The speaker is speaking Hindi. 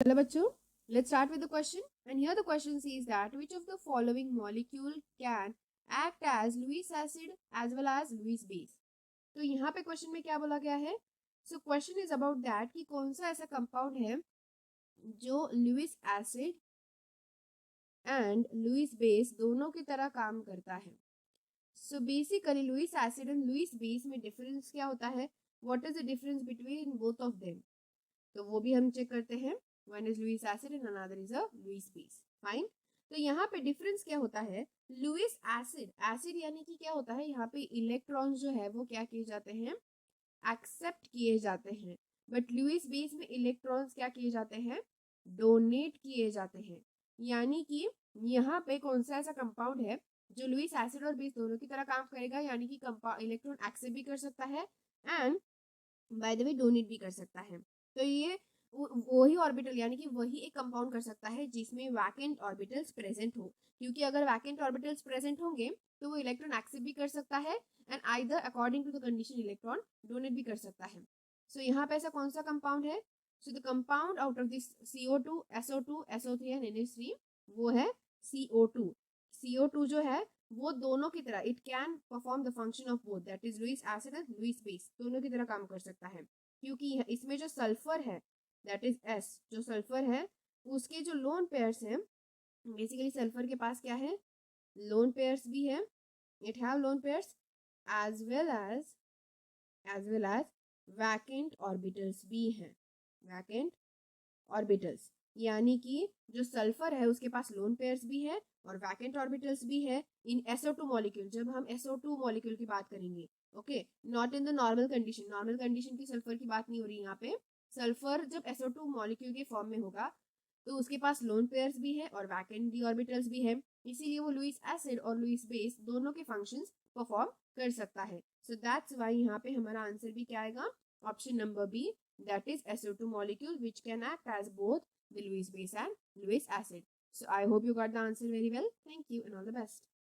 Hello bachcho, let's start with the question. And here the question says that which of the following molecule can act as Lewis acid as well as Lewis base. तो यहाँ पे क्वेश्चन में क्या बोला गया है? So question is about that कि कौन सा ऐसा कंपाउंड है जो Lewis acid and Lewis base दोनों की तरह काम करता है. So basically Lewis acid and Lewis base में डिफरेंस क्या होता है? What is the difference between both of them? तो वो भी हम चेक करते हैं. One is Lewis acid and another is a Lewis base. Fine. तो यहाँ पे डिफरेंस क्या होता है? लुइस एसिड, एसिड यानी कि क्या होता है, यहाँ पे इलेक्ट्रॉन्स जो है वो क्या किए जाते हैं? एक्सेप्ट किए जाते हैं. बट लुइस बेस में इलेक्ट्रॉन्स क्या किए जाते हैं? डोनेट किए जाते हैं. यानी कि यहाँ पे कौन सा ऐसा कंपाउंड है जो लुइस एसिड और बेस दोनों की तरह काम करेगा, यानी कि इलेक्ट्रॉन एक्सेप्ट भी कर सकता है and by the way donate भी कर सकता है. तो ये वही ऑर्बिटल यानी कि वही एक कंपाउंड कर सकता है जिसमें वैकेंट ऑर्बिटल्स प्रेजेंट हो. क्योंकि अगर वैकेंट ऑर्बिटल्स प्रेजेंट होंगे तो वो इलेक्ट्रॉन एक्सेप्ट भी कर सकता है and either according to the condition electron donate भी कर सकता है. सो यहाँ पे ऐसा कौन सा कंपाउंड है? So the compound out of this CO2, SO2, SO3 and NH3 वो है CO2. CO2 जो है वो दोनों की तरह it can perform the function of both, that is Lewis acid and Lewis base, दोनों की तरह काम कर सकता है. क्योंकि इसमें जो सल्फर है दैट इज S, जो सल्फर है उसके जो लोन पेयर्स हैं, बेसिकली सल्फर के पास क्या है? लोन पेयर्स भी है. It have lone pairs as well as vacant orbitals भी हैं. वैकेंट ऑर्बिटल्स यानी कि जो सल्फर है उसके पास लोन पेयर्स भी है और वैकेंट ऑर्बिटल्स भी है इन SO2 मॉलिक्यूल. जब हम SO2 मॉलिक्यूल की बात करेंगे, okay, not in the normal condition. Normal condition की सल्फर की बात नहीं हो रही यहाँ पे. सल्फर जब SO2 मॉलिक्यूल के फॉर्म में होगा तो उसके पास लोन पेयर्स भी है और वैकेंट डी ऑर्बिटल्स भी है. इसीलिए वो लुइस एसिड और लुइस बेस दोनों के फंक्शंस परफॉर्म कर सकता है. सो दैट्स व्हाई यहाँ पे हमारा आंसर भी क्या आएगा? Option number B, that is SO2 molecule which can act as both the Lewis base and Lewis acid. So I hope you got the answer very well. Thank you and all the best.